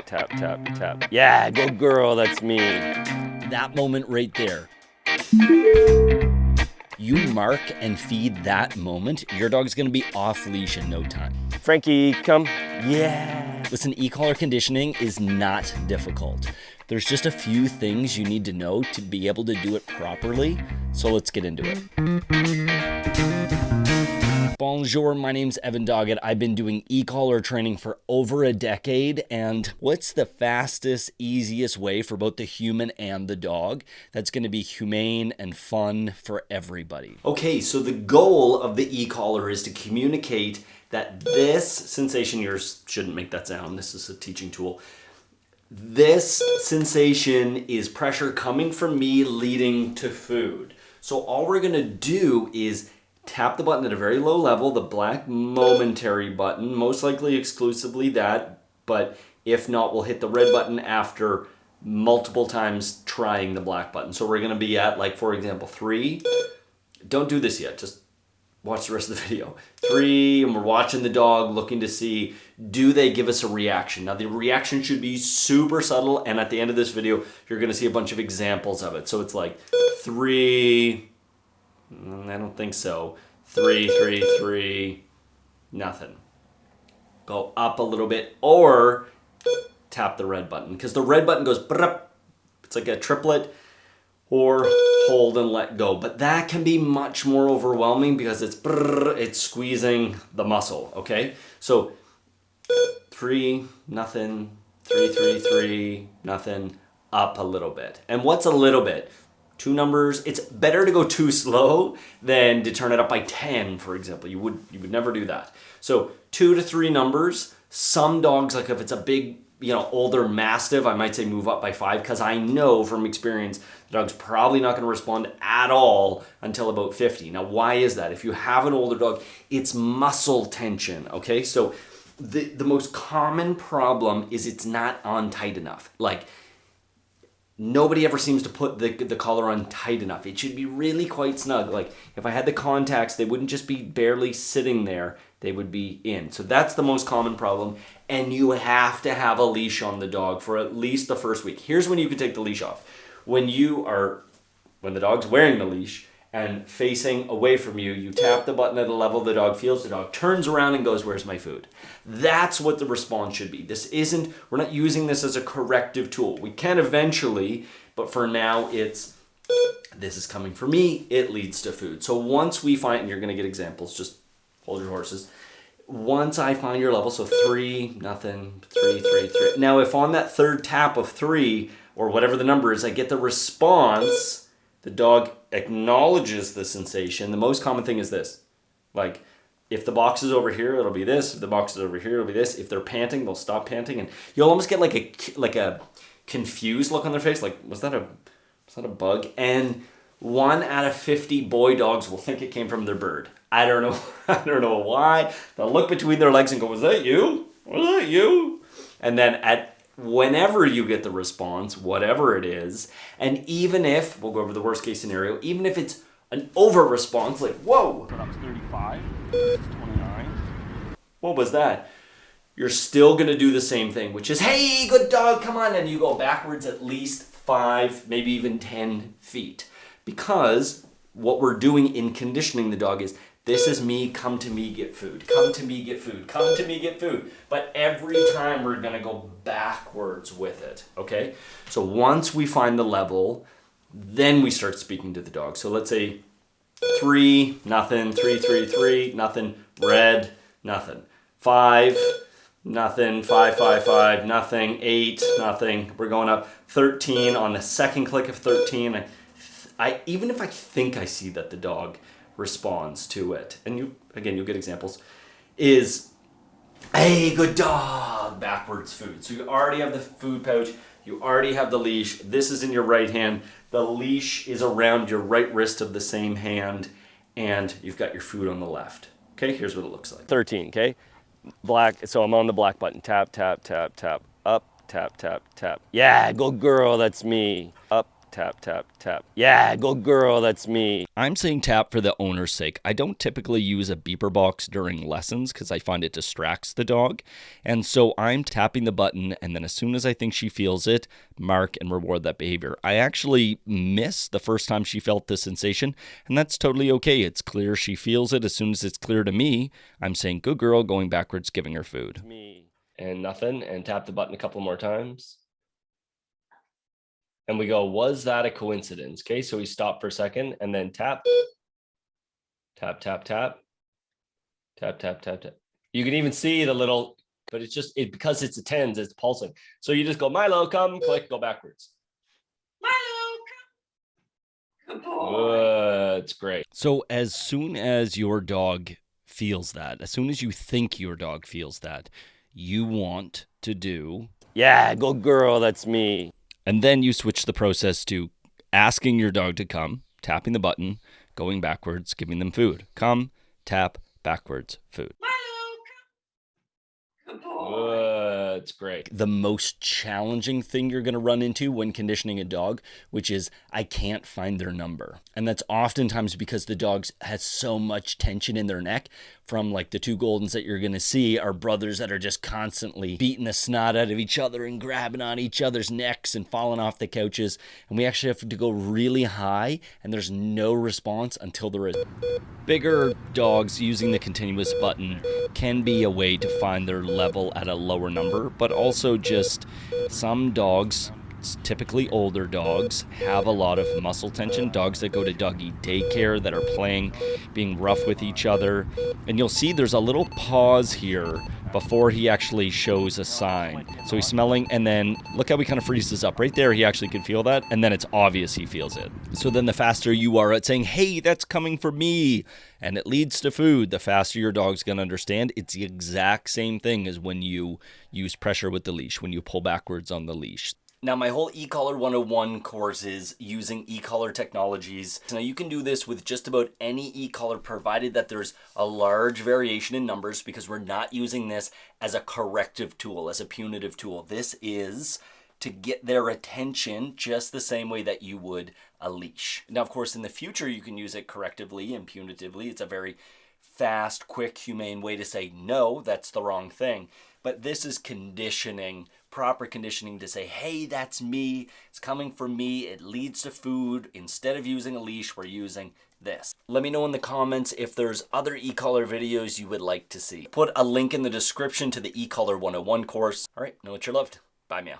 tap, tap, tap, tap. Yeah, good girl, that's me. That moment right there. You mark and feed that moment, your dog's gonna be off leash in no time. Frankie, come. Yeah. Listen, e-collar conditioning is not difficult. There's just a few things you need to know to be able to do it properly. So let's get into it. Bonjour, my name's Evan Doggett. I've been doing e-collar training for over a decade, and what's the fastest, easiest way for both the human and the dog that's going to be humane and fun for everybody? Okay, so the goal of the e-collar is to communicate that this sensation, yours shouldn't make that sound, this is a teaching tool. This sensation is pressure coming from me leading to food. So all we're going to do is tap the button at a very low level, the black momentary button, most likely exclusively that, but if not, we'll hit the red button after multiple times trying the black button. So we're gonna be at, like, for example, 3. Don't do this yet, just watch the rest of the video. 3, and we're watching the dog, looking to see, do they give us a reaction? Now the reaction should be super subtle, and at the end of this video, you're gonna see a bunch of examples of it. So it's like 3, I don't think so. 3, 3, 3, nothing. Go up a little bit or tap the red button, because the red button goes brrp. It's like a triplet, or hold and let go. But that can be much more overwhelming because it's brrr, it's squeezing the muscle, okay? So 3, nothing, 3, 3, 3, nothing, up a little bit. And what's a little bit? 2 numbers. It's better to go too slow than to turn it up by 10, for example. You would never do that. So 2 to 3 numbers. Some dogs, like if it's a big, older mastiff, I might say move up by 5, because I know from experience the dog's probably not going to respond at all until about 50. Now, why is that? If you have an older dog, it's muscle tension, okay? So the most common problem is it's not on tight enough. Like, nobody ever seems to put the collar on tight enough. It should be really quite snug. Like, if I had the contacts, they wouldn't just be barely sitting there, they would be in. So that's the most common problem. And you have to have a leash on the dog for at least the first week. Here's when you can take the leash off. When the dog's wearing the leash and facing away from you, you tap the button at a level the dog feels, the dog turns around and goes, "Where's my food?" That's what the response should be. We're not using this as a corrective tool. We can eventually, but for now this is coming for me, it leads to food. So once we find, and you're gonna get examples, just hold your horses. Once I find your level, so 3, nothing, 3, 3, 3. Now if on that third tap of 3, or whatever the number is, I get the response, the dog acknowledges the sensation. The most common thing is this. Like, if the box is over here, it'll be this. If the box is over here, it'll be this. If they're panting, they'll stop panting. And you'll almost get like a confused look on their face. Like, was that a bug? And 1 out of 50 boy dogs will think it came from their bird. I don't know. I don't know why. They'll look between their legs and go, "Was that you? Was that you?" And then whenever you get the response, whatever it is, and even if, we'll go over the worst case scenario, even if it's an over response, like, whoa, that was 35, this is 29. What was that? You're still gonna do the same thing, which is, "Hey, good dog, come on," and you go backwards at least 5, maybe even 10 feet. Because what we're doing in conditioning the dog is, this is me, come to me, get food. Come to me, get food. Come to me, get food. But every time we're gonna go backwards with it, okay? So once we find the level, then we start speaking to the dog. So let's say 3, nothing, 3, 3, 3, nothing, red, nothing. 5, nothing, 5, 5, 5, nothing, 8, nothing. We're going up 13 on the second click of 13. I even if I think I see that the dog responds to it, and you'll get examples, is, "Hey, good dog," backwards food. So you already have the food pouch, you already have the leash, this is in your right hand, the leash is around your right wrist of the same hand, and you've got your food on the left. Okay, here's what it looks like. 13, okay? Black, so I'm on the black button, tap, tap, tap, tap, up, tap, tap, tap. Yeah, good girl, that's me. Up, Tap, tap, tap. Yeah, good girl, that's me. I'm saying tap for the owner's sake. I don't typically use a beeper box during lessons because I find it distracts the dog. And so I'm tapping the button, and then as soon as I think she feels it, mark and reward that behavior. I actually miss the first time she felt the sensation, and that's totally okay. It's clear she feels it. As soon as it's clear to me, I'm saying good girl, going backwards, giving her food. Me. And nothing, and tap the button a couple more times. And we go, was that a coincidence? Okay, so we stop for a second and then tap, tap, tap, tap, tap, tap, tap, tap. You can even see the little, but it's just, because it's a tens, it's pulsing. So you just go, Milo, come, click, go backwards. Milo, come. Good boy. It's great. So as soon as your dog feels that, as soon as you think your dog feels that, you want to do, yeah, good girl, that's me. And then you switch the process to asking your dog to come, tapping the button, going backwards, giving them food. Come, tap, backwards, food. It's great. The most challenging thing you're going to run into when conditioning a dog, which is I can't find their number. And that's oftentimes because the dog has so much tension in their neck from like the two Goldens that you're going to see are brothers that are just constantly beating the snot out of each other and grabbing on each other's necks and falling off the couches. And we actually have to go really high and there's no response until there is. Bigger dogs using the continuous button can be a way to find their level at a lower number, but also just some dogs, typically older dogs, have a lot of muscle tension. Dogs that go to doggy daycare that are playing, being rough with each other. And you'll see there's a little pause here before he actually shows a sign. So he's smelling, and then look how he kind of freezes up. Right there, he actually can feel that, and then it's obvious he feels it. So then the faster you are at saying, hey, that's coming for me, and it leads to food, the faster your dog's going to understand. It's the exact same thing as when you use pressure with the leash, when you pull backwards on the leash. Now, my whole ecollar 101 course is using ecollar technologies. Now, you can do this with just about any ecollar, provided that there's a large variation in numbers, because we're not using this as a corrective tool, as a punitive tool. This is to get their attention just the same way that you would a leash. Now, of course, in the future, you can use it correctively and punitively. It's a very fast, quick, humane way to say, no, that's the wrong thing. But this is conditioning, proper conditioning to say, hey, that's me. It's coming from me. It leads to food. Instead of using a leash, we're using this. Let me know in the comments if there's other ecollar videos you would like to see. Put a link in the description to the ecollar 101 course. All right, know what you're loved. Bye, meow.